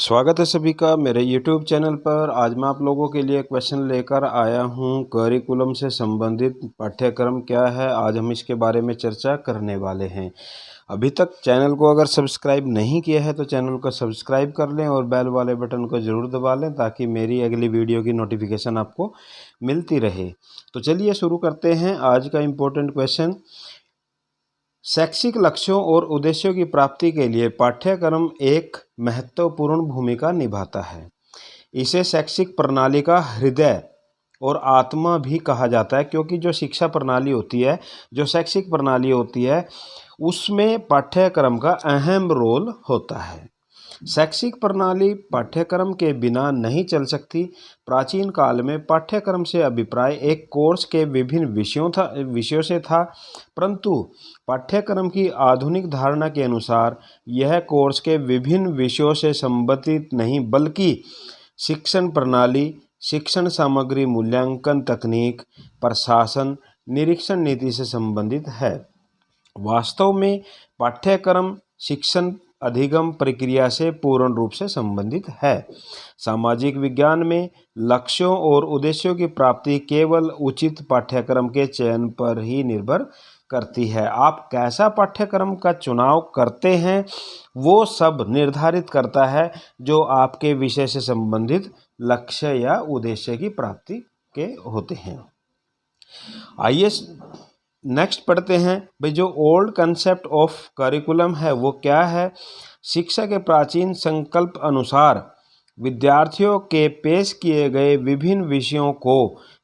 स्वागत है सभी का मेरे YouTube चैनल पर। आज मैं आप लोगों के लिए क्वेश्चन लेकर आया हूं। करिकुलम से संबंधित पाठ्यक्रम क्या है, आज हम इसके बारे में चर्चा करने वाले हैं। अभी तक चैनल को अगर सब्सक्राइब नहीं किया है तो चैनल को सब्सक्राइब कर लें और बेल वाले बटन को ज़रूर दबा लें ताकि मेरी अगली वीडियो की नोटिफिकेशन आपको मिलती रहे। तो चलिए शुरू करते हैं आज का इम्पोर्टेंट क्वेश्चन। शैक्षिक लक्ष्यों और उद्देश्यों की प्राप्ति के लिए पाठ्यक्रम एक महत्वपूर्ण भूमिका निभाता है। इसे शैक्षिक प्रणाली का हृदय और आत्मा भी कहा जाता है, क्योंकि जो शिक्षा प्रणाली होती है, जो शैक्षिक प्रणाली होती है, उसमें पाठ्यक्रम का अहम रोल होता है। शैक्षिक प्रणाली पाठ्यक्रम के बिना नहीं चल सकती। प्राचीन काल में पाठ्यक्रम से अभिप्राय एक कोर्स के विभिन्न विषयों से था, परंतु पाठ्यक्रम की आधुनिक धारणा के अनुसार यह कोर्स के विभिन्न विषयों से संबंधित नहीं बल्कि शिक्षण प्रणाली, शिक्षण सामग्री, मूल्यांकन तकनीक, प्रशासन, निरीक्षण नीति से संबंधित है। वास्तव में पाठ्यक्रम शिक्षण अधिगम प्रक्रिया से पूर्ण रूप से संबंधित है। सामाजिक विज्ञान में लक्ष्यों और उद्देश्यों की प्राप्ति केवल उचित पाठ्यक्रम के चयन पर ही निर्भर करती है। आप कैसा पाठ्यक्रम का चुनाव करते हैं वो सब निर्धारित करता है जो आपके विषय से संबंधित लक्ष्य या उद्देश्य की प्राप्ति के होते हैं। आइए नेक्स्ट पढ़ते हैं भाई, जो ओल्ड कंसेप्ट ऑफ करिकुलम है वो क्या है। शिक्षा के प्राचीन संकल्प अनुसार विद्यार्थियों के पेश किए गए विभिन्न विषयों को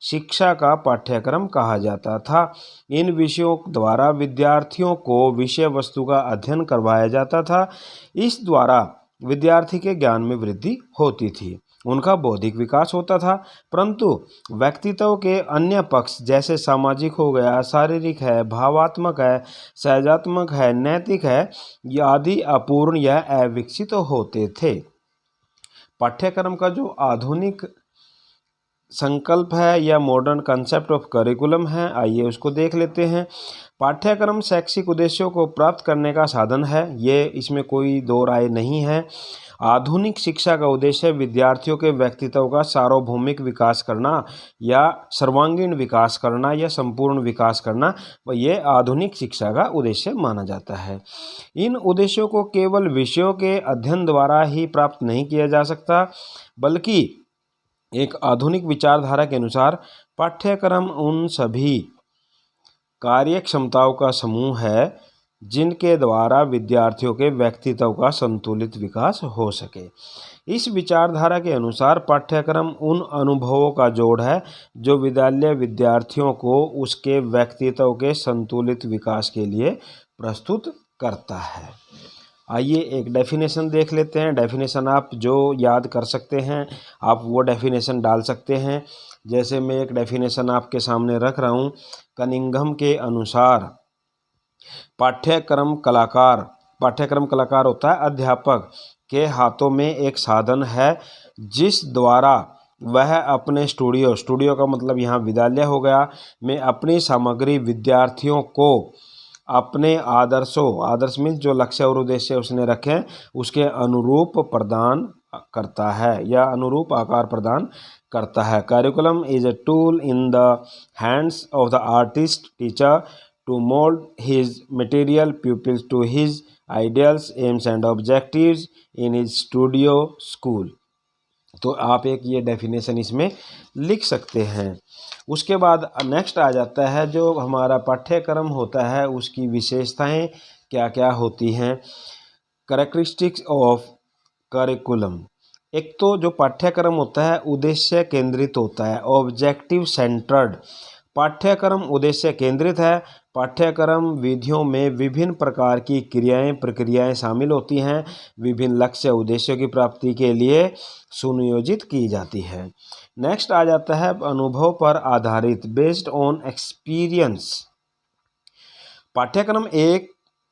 शिक्षा का पाठ्यक्रम कहा जाता था। इन विषयों द्वारा विद्यार्थियों को विषय वस्तु का अध्ययन करवाया जाता था। इस द्वारा विद्यार्थी के ज्ञान में वृद्धि होती थी, उनका बौद्धिक विकास होता था, परंतु व्यक्तित्व के अन्य पक्ष जैसे सामाजिक हो गया, शारीरिक है, भावात्मक है, सहजात्मक है, नैतिक है, आदि अपूर्ण या अविकसित होते थे। पाठ्यक्रम का जो आधुनिक संकल्प है या मॉडर्न कंसेप्ट ऑफ करिकुलम है, आइए उसको देख लेते हैं। पाठ्यक्रम शैक्षिक उद्देश्यों को प्राप्त करने का साधन है, ये इसमें कोई दो राय नहीं है। आधुनिक शिक्षा का उद्देश्य विद्यार्थियों के व्यक्तित्व का सार्वभौमिक विकास करना या सर्वांगीण विकास करना या संपूर्ण विकास करना, ये आधुनिक शिक्षा का उद्देश्य माना जाता है। इन उद्देश्यों को केवल विषयों के अध्ययन द्वारा ही प्राप्त नहीं किया जा सकता, बल्कि एक आधुनिक विचारधारा के अनुसार पाठ्यक्रम उन सभी कार्य क्षमताओं का समूह है जिनके द्वारा विद्यार्थियों के व्यक्तित्व का संतुलित विकास हो सके। इस विचारधारा के अनुसार पाठ्यक्रम उन अनुभवों का जोड़ है जो विद्यालय विद्यार्थियों को उसके व्यक्तित्व के संतुलित विकास के लिए प्रस्तुत करता है। आइए एक डेफिनेशन देख लेते हैं। डेफिनेशन आप जो याद कर सकते हैं आप वो डेफिनेशन डाल सकते हैं। जैसे मैं एक डेफिनेशन आपके सामने रख रहा हूँ। कनिंघम के अनुसार पाठ्यक्रम कलाकार होता है अध्यापक के हाथों में एक साधन है जिस द्वारा वह अपने स्टूडियो का मतलब यहाँ विद्यालय हो गया, में अपनी सामग्री विद्यार्थियों को अपने आदर्श मीन्स जो लक्ष्य और उद्देश्य उसने रखे उसके अनुरूप प्रदान करता है या अनुरूप आकार प्रदान करता है। Curriculum is a tool in the hands of the artist teacher to mold his material pupils to his ideals, aims and objectives in his studio school। तो आप एक ये डेफिनेशन इसमें लिख सकते हैं। उसके बाद नेक्स्ट आ जाता है जो हमारा पाठ्यक्रम होता है उसकी विशेषताएं क्या क्या होती हैं। Characteristics of curriculum. एक तो जो पाठ्यक्रम होता है उद्देश्य केंद्रित होता है, ऑब्जेक्टिव सेंटर्ड। पाठ्यक्रम उद्देश्य केंद्रित है। पाठ्यक्रम विधियों में विभिन्न प्रकार की क्रियाएं प्रक्रियाएं शामिल होती हैं, विभिन्न लक्ष्य उद्देश्यों की प्राप्ति के लिए सुनियोजित की जाती है। नेक्स्ट आ जाता है अनुभव पर आधारित, बेस्ड ऑन एक्सपीरियंस। पाठ्यक्रम एक,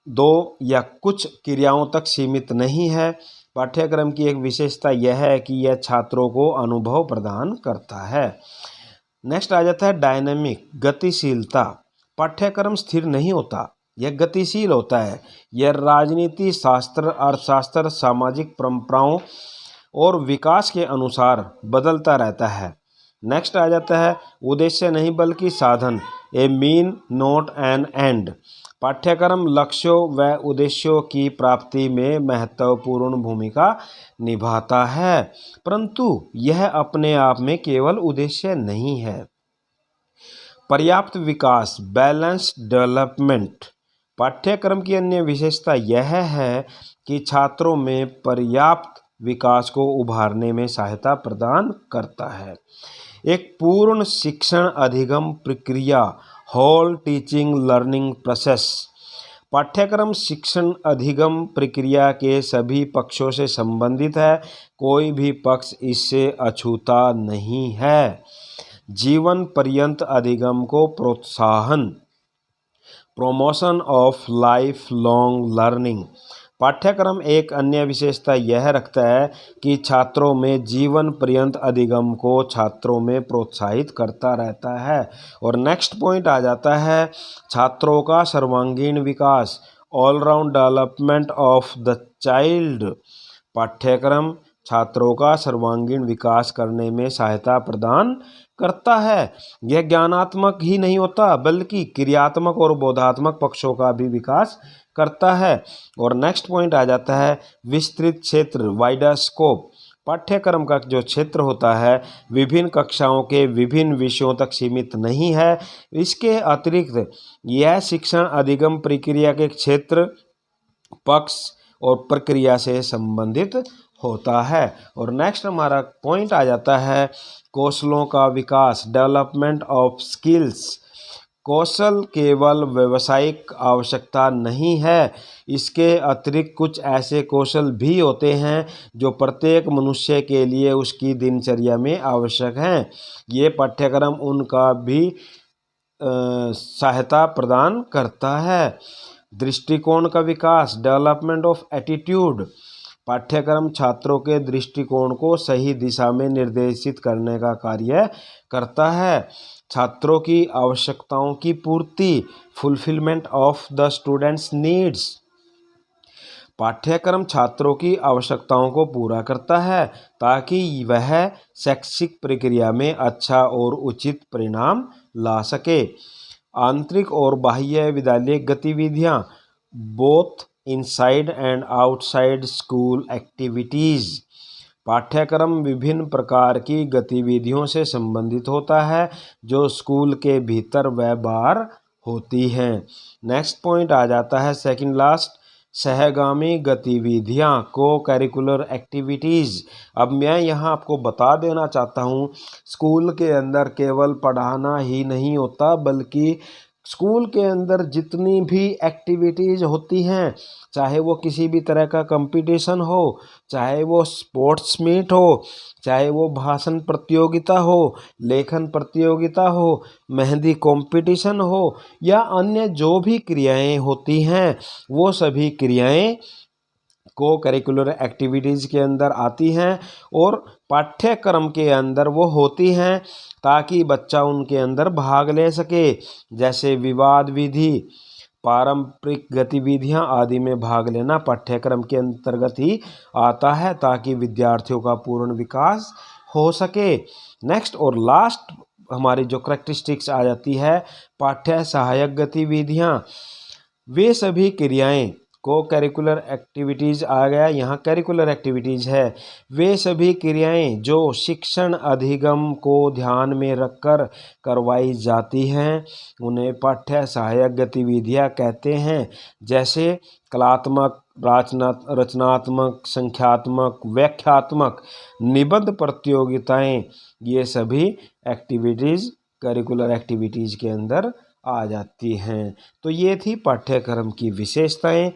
दो या कुछ क्रियाओं तक सीमित नहीं है। पाठ्यक्रम की एक विशेषता यह है कि यह छात्रों को अनुभव प्रदान करता है। नेक्स्ट आ जाता है डायनेमिक, गतिशीलता। पाठ्यक्रम स्थिर नहीं होता, यह गतिशील होता है। यह राजनीति शास्त्र, अर्थशास्त्र, सामाजिक परंपराओं और विकास के अनुसार बदलता रहता है। नेक्स्ट आ जाता है उद्देश्य नहीं बल्कि साधन, ए मीन नॉट एन एंड। पाठ्यक्रम लक्ष्यों व उद्देश्यों की प्राप्ति में महत्वपूर्ण भूमिका निभाता है, परंतु यह अपने आप में केवल उद्देश्य नहीं है। पर्याप्त विकास, बैलेंस्ड डेवलपमेंट। पाठ्यक्रम की अन्य विशेषता यह है कि छात्रों में पर्याप्त विकास को उभारने में सहायता प्रदान करता है। एक पूर्ण शिक्षण अधिगम प्रक्रिया, होल टीचिंग लर्निंग प्रोसेस। पाठ्यक्रम शिक्षण अधिगम प्रक्रिया के सभी पक्षों से संबंधित है, कोई भी पक्ष इससे अछूता नहीं है। जीवन पर्यंत अधिगम को प्रोत्साहन, promotion of life long learning. पाठ्यक्रम एक अन्य विशेषता यह रखता है कि छात्रों में जीवन पर्यंत अधिगम को छात्रों में प्रोत्साहित करता रहता है। और नेक्स्ट पॉइंट आ जाता है छात्रों का सर्वांगीण विकास, all round development of the child. पाठ्यक्रम छात्रों का सर्वांगीण विकास करने में सहायता प्रदान करता है। यह ज्ञानात्मक ही नहीं होता बल्कि क्रियात्मक और बोधात्मक पक्षों का भी विकास करता है। और नेक्स्ट पॉइंट आ जाता है विस्तृत क्षेत्र, वाइडर स्कोप। पाठ्यक्रम का जो क्षेत्र होता है विभिन्न कक्षाओं के विभिन्न विषयों तक सीमित नहीं है। इसके अतिरिक्त यह शिक्षण अधिगम प्रक्रिया के क्षेत्र, पक्ष और प्रक्रिया से संबंधित होता है। और नेक्स्ट हमारा पॉइंट आ जाता है कौशलों का विकास, डेवलपमेंट ऑफ स्किल्स। कौशल केवल व्यावसायिक आवश्यकता नहीं है, इसके अतिरिक्त कुछ ऐसे कौशल भी होते हैं जो प्रत्येक मनुष्य के लिए उसकी दिनचर्या में आवश्यक हैं। ये पाठ्यक्रम उनका भी सहायता प्रदान करता है। दृष्टिकोण का विकास, डेवलपमेंट ऑफ एटीट्यूड। पाठ्यक्रम छात्रों के दृष्टिकोण को सही दिशा में निर्देशित करने का कार्य करता है। छात्रों की आवश्यकताओं की पूर्ति, fulfilment of the students needs. पाठ्यक्रम छात्रों की आवश्यकताओं को पूरा करता है ताकि वह शैक्षिक प्रक्रिया में अच्छा और उचित परिणाम ला सके। आंतरिक और बाह्य विद्यालय गतिविधियाँ, both inside and outside school activities. पाठ्यक्रम विभिन्न प्रकार की गतिविधियों से संबंधित होता है जो स्कूल के भीतर व बाहर होती हैं। नेक्स्ट पॉइंट आ जाता है सेकंड लास्ट, सहगामी गतिविधियाँ, को करिकुलर एक्टिविटीज़। अब मैं यहाँ आपको बता देना चाहता हूँ स्कूल के अंदर केवल पढ़ाना ही नहीं होता बल्कि स्कूल के अंदर जितनी भी एक्टिविटीज़ होती हैं, चाहे वो किसी भी तरह का कंपटीशन हो, चाहे वो स्पोर्ट्स मीट हो, चाहे वो भाषण प्रतियोगिता हो, लेखन प्रतियोगिता हो, मेहंदी कंपटीशन हो या अन्य जो भी क्रियाएं होती हैं, वो सभी क्रियाएं को करिकुलर एक्टिविटीज़ के अंदर आती हैं और पाठ्यक्रम के अंदर वो होती हैं ताकि बच्चा उनके अंदर भाग ले सके। जैसे विवाद विधि, पारंपरिक गतिविधियां आदि में भाग लेना पाठ्यक्रम के अंतर्गत ही आता है ताकि विद्यार्थियों का पूर्ण विकास हो सके। नेक्स्ट और लास्ट हमारी जो करैक्टरिस्टिक्स आ जाती है पाठ्य सहायक गतिविधियां, वे सभी क्रियाएं, को करिकुलर एक्टिविटीज़ आ गया, यहाँ करिकुलर एक्टिविटीज़ है, वे सभी क्रियाएं जो शिक्षण अधिगम को ध्यान में रखकर करवाई जाती हैं उन्हें पाठ्य सहायक गतिविधियाँ कहते हैं। जैसे कलात्मक, रचनात्मक, संख्यात्मक, व्याख्यात्मक, निबंध प्रतियोगिताएं, ये सभी एक्टिविटीज़ करिकुलर एक्टिविटीज़ के अंदर आ जाती हैं। तो ये थी पाठ्यक्रम की विशेषताएं।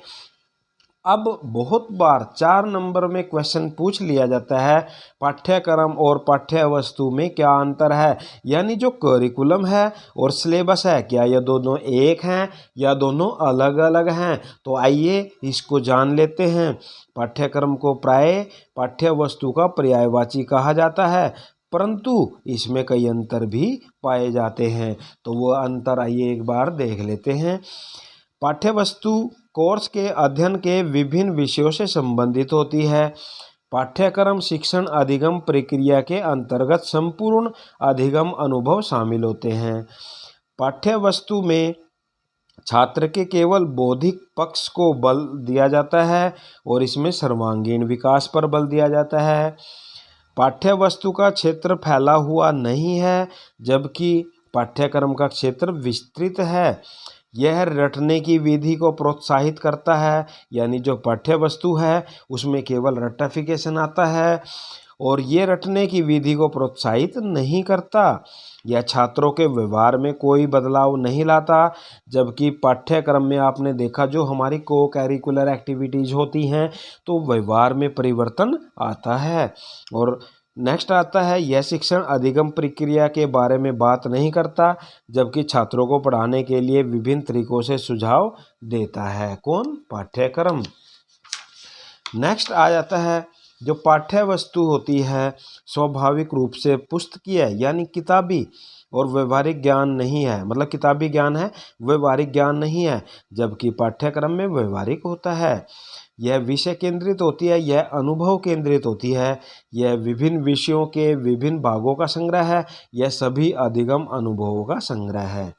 अब बहुत बार 4 नंबर में क्वेश्चन पूछ लिया जाता है पाठ्यक्रम और पाठ्य वस्तु में क्या अंतर है, यानी जो करिकुलम है और सिलेबस है क्या ये दोनों एक हैं या दोनों अलग अलग हैं। तो आइए इसको जान लेते हैं। पाठ्यक्रम को प्राय पाठ्य वस्तु का पर्यायवाची कहा जाता है, परंतु इसमें कई अंतर भी पाए जाते हैं। तो वो अंतर आइए एक बार देख लेते हैं। पाठ्य वस्तु कोर्स के अध्ययन के विभिन्न विषयों से संबंधित होती है। पाठ्यक्रम शिक्षण अधिगम प्रक्रिया के अंतर्गत संपूर्ण अधिगम अनुभव शामिल होते हैं। पाठ्य वस्तु में छात्र के केवल बौद्धिक पक्ष को बल दिया जाता है और इसमें सर्वांगीण विकास पर बल दिया जाता है। पाठ्य वस्तु का क्षेत्र फैला हुआ नहीं है, जबकि पाठ्यक्रम का क्षेत्र विस्तृत है। यह रटने की विधि को प्रोत्साहित करता है, यानी जो पाठ्य वस्तु है उसमें केवल रट्टाफिकेशन आता है और ये रटने की विधि को प्रोत्साहित नहीं करता। यह छात्रों के व्यवहार में कोई बदलाव नहीं लाता, जबकि पाठ्यक्रम में आपने देखा जो हमारी को करिकुलर एक्टिविटीज़ होती हैं तो व्यवहार में परिवर्तन आता है। और नेक्स्ट आता है, यह शिक्षण अधिगम प्रक्रिया के बारे में बात नहीं करता, जबकि छात्रों को पढ़ाने के लिए विभिन्न तरीकों से सुझाव देता है। कौन? पाठ्यक्रम। नेक्स्ट आ जाता है, जो पाठ्य वस्तु होती है स्वाभाविक रूप से पुस्तकीय यानी किताबी और व्यवहारिक ज्ञान नहीं है, मतलब किताबी ज्ञान है, व्यवहारिक ज्ञान नहीं है, जबकि पाठ्यक्रम में व्यवहारिक होता है। यह विषय केंद्रित होती है, यह अनुभव केंद्रित होती है, यह विभिन्न विषयों के विभिन्न भागों का संग्रह है, यह सभी अधिगम अनुभवों का संग्रह है।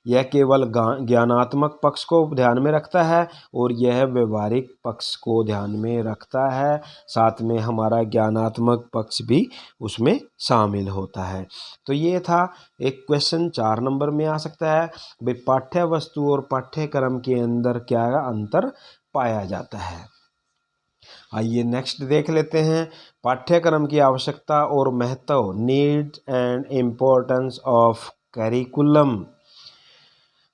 यह केवल ज्ञानात्मक पक्ष को ध्यान में रखता है और यह व्यवहारिक पक्ष को ध्यान में रखता है, साथ में हमारा ज्ञानात्मक पक्ष भी उसमें शामिल होता है। तो ये था एक क्वेश्चन 4 नंबर में आ सकता है भाई, पाठ्य वस्तु और पाठ्यक्रम के अंदर क्या अंतर पाया जाता है। आइए नेक्स्ट देख लेते हैं, पाठ्यक्रम की आवश्यकता और महत्व, need and importance of curriculum.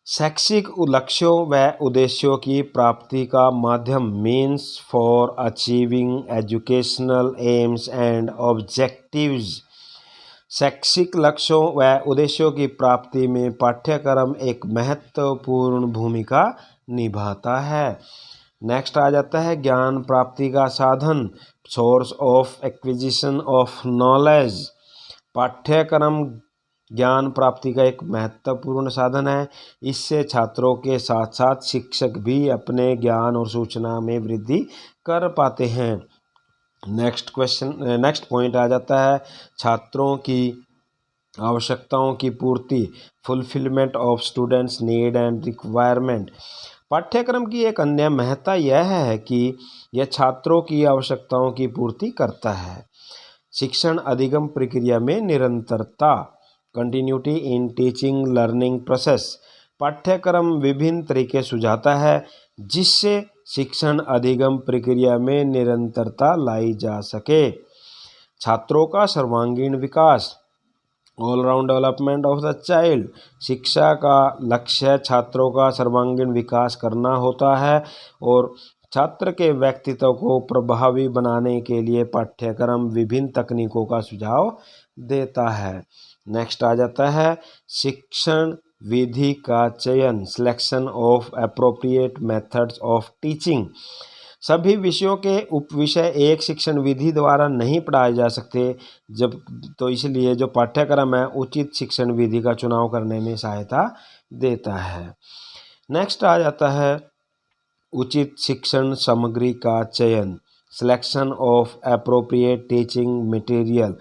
शैक्षिक लक्ष्यों व उद्देश्यों की प्राप्ति का माध्यम, means for achieving educational AIIMS and objectives. शैक्षिक लक्ष्यों व उद्देश्यों की प्राप्ति में पाठ्यक्रम एक महत्वपूर्ण भूमिका निभाता है। नेक्स्ट आ जाता है, ज्ञान प्राप्ति का साधन, source of acquisition of knowledge. पाठ्यक्रम ज्ञान प्राप्ति का एक महत्वपूर्ण साधन है। इससे छात्रों के साथ साथ शिक्षक भी अपने ज्ञान और सूचना में वृद्धि कर पाते हैं। नेक्स्ट पॉइंट आ जाता है, छात्रों की आवश्यकताओं की पूर्ति, fulfilment of students need and requirement. पाठ्यक्रम की एक अन्य महत्ता यह है कि यह छात्रों की आवश्यकताओं की पूर्ति करता है। शिक्षण अधिगम प्रक्रिया में निरंतरता, continuity in teaching learning process. पाठ्यक्रम विभिन्न तरीके सुझाता है जिससे शिक्षण अधिगम प्रक्रिया में निरंतरता लाई जा सके। छात्रों का सर्वांगीण विकास, all round development of the child. शिक्षा का लक्ष्य छात्रों का सर्वांगीण विकास करना होता है और छात्र के व्यक्तित्व को प्रभावी बनाने के लिए पाठ्यक्रम विभिन्न तकनीकों का सुझाव देता है। नेक्स्ट आ जाता है, शिक्षण विधि का चयन, selection of appropriate methods of teaching. सभी विषयों के उपविषय एक शिक्षण विधि द्वारा नहीं पढ़ाए जा सकते, तो इसलिए जो पाठ्यक्रम है उचित शिक्षण विधि का चुनाव करने में सहायता देता है। नेक्स्ट आ जाता है, उचित शिक्षण सामग्री का चयन, selection of appropriate teaching material.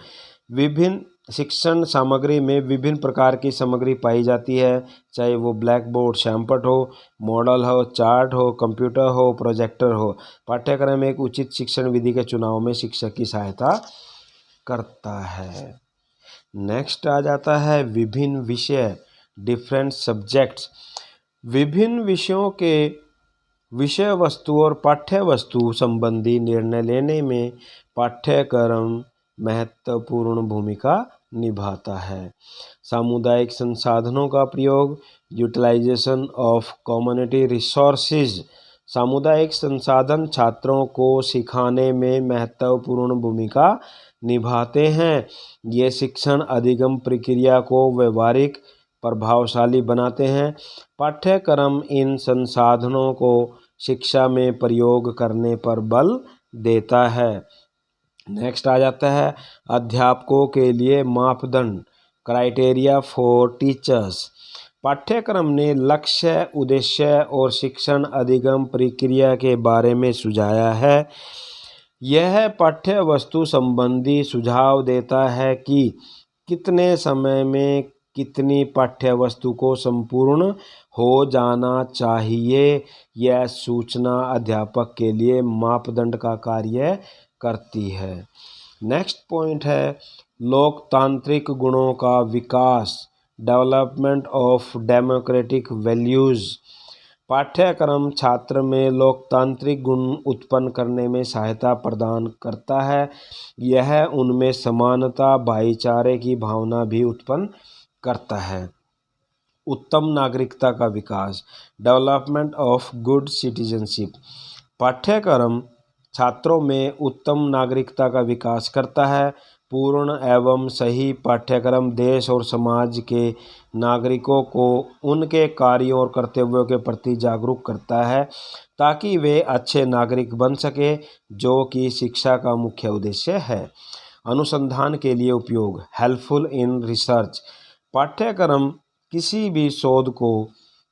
विभिन्न शिक्षण सामग्री में विभिन्न प्रकार की सामग्री पाई जाती है, चाहे वो ब्लैक बोर्ड, श्यामपट्ट हो, मॉडल हो, चार्ट हो, कंप्यूटर हो, प्रोजेक्टर हो। पाठ्यक्रम एक उचित शिक्षण विधि के चुनाव में शिक्षक की सहायता करता है। नेक्स्ट आ जाता है, विभिन्न विषय, डिफरेंट सब्जेक्ट्स। विभिन्न विषयों के विषय वस्तु और पाठ्य वस्तु संबंधी निर्णय लेने में पाठ्यक्रम महत्वपूर्ण भूमिका निभाता है। सामुदायिक संसाधनों का प्रयोग, यूटिलाइजेशन ऑफ कम्युनिटी रिसोर्सेज। सामुदायिक संसाधन छात्रों को सिखाने में महत्वपूर्ण भूमिका निभाते हैं। ये शिक्षण अधिगम प्रक्रिया को व्यवहारिक प्रभावशाली बनाते हैं। पाठ्यक्रम इन संसाधनों को शिक्षा में प्रयोग करने पर बल देता है। नेक्स्ट आ जाता है, अध्यापकों के लिए मापदंड, क्राइटेरिया फॉर टीचर्स। पाठ्यक्रम ने लक्ष्य, उद्देश्य और शिक्षण अधिगम प्रक्रिया के बारे में सुझाया है। यह पाठ्य वस्तु संबंधी सुझाव देता है कि कितने समय में कितनी पाठ्य वस्तु को संपूर्ण हो जाना चाहिए। यह सूचना अध्यापक के लिए मापदंड का कार्य करती है। नेक्स्ट पॉइंट है लोकतांत्रिक गुणों का विकास, डेवलपमेंट ऑफ डेमोक्रेटिक वैल्यूज़। पाठ्यक्रम छात्र में लोकतांत्रिक गुण उत्पन्न करने में सहायता प्रदान करता है। यह उनमें समानता, भाईचारे की भावना भी उत्पन्न करता है। उत्तम नागरिकता का विकास, डेवलपमेंट ऑफ गुड सिटीजनशिप। पाठ्यक्रम छात्रों में उत्तम नागरिकता का विकास करता है। पूर्ण एवं सही पाठ्यक्रम देश और समाज के नागरिकों को उनके कार्यों और कर्तव्यों के प्रति जागरूक करता है ताकि वे अच्छे नागरिक बन सके, जो कि शिक्षा का मुख्य उद्देश्य है। अनुसंधान के लिए उपयोग, हेल्पफुल इन रिसर्च। पाठ्यक्रम किसी भी शोध को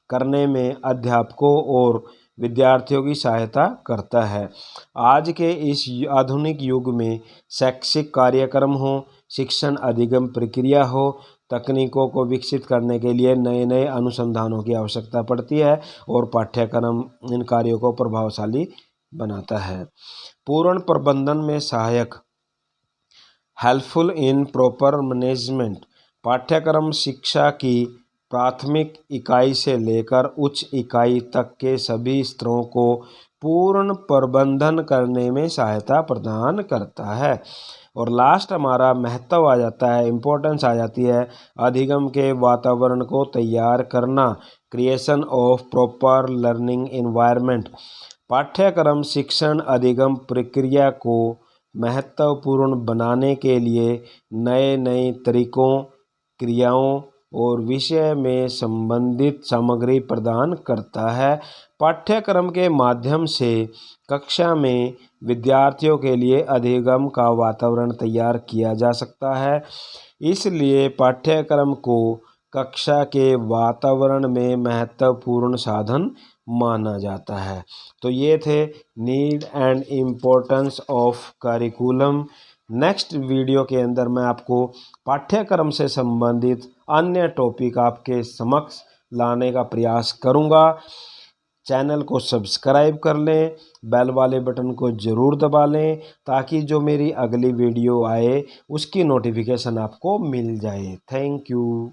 करने में अध्यापकों और विद्यार्थियों की सहायता करता है। आज के इस आधुनिक युग में शैक्षिक कार्यक्रम हो, शिक्षण अधिगम प्रक्रिया हो, तकनीकों को विकसित करने के लिए नए नए अनुसंधानों की आवश्यकता पड़ती है और पाठ्यक्रम इन कार्यों को प्रभावशाली बनाता है। पूर्ण प्रबंधन में सहायक, हेल्पफुल इन प्रॉपर मैनेजमेंट। पाठ्यक्रम शिक्षा की प्राथमिक इकाई से लेकर उच्च इकाई तक के सभी स्तरों को पूर्ण प्रबंधन करने में सहायता प्रदान करता है। और लास्ट हमारा महत्व आ जाता है, इम्पोर्टेंस आ जाती है, अधिगम के वातावरण को तैयार करना, creation of proper learning environment. पाठ्यक्रम शिक्षण अधिगम प्रक्रिया को महत्वपूर्ण बनाने के लिए नए नए तरीकों, क्रियाओं और विषय में संबंधित सामग्री प्रदान करता है। पाठ्यक्रम के माध्यम से कक्षा में विद्यार्थियों के लिए अधिगम का वातावरण तैयार किया जा सकता है। इसलिए पाठ्यक्रम को कक्षा के वातावरण में महत्वपूर्ण साधन माना जाता है। तो ये थे need and importance of curriculum. Next video के अंदर मैं आपको पाठ्यक्रम से संबंधित अन्य टॉपिक आपके समक्ष लाने का प्रयास करूंगा। चैनल को सब्सक्राइब कर लें, बेल वाले बटन को ज़रूर दबा लें ताकि जो मेरी अगली वीडियो आए उसकी नोटिफिकेशन आपको मिल जाए। Thank you.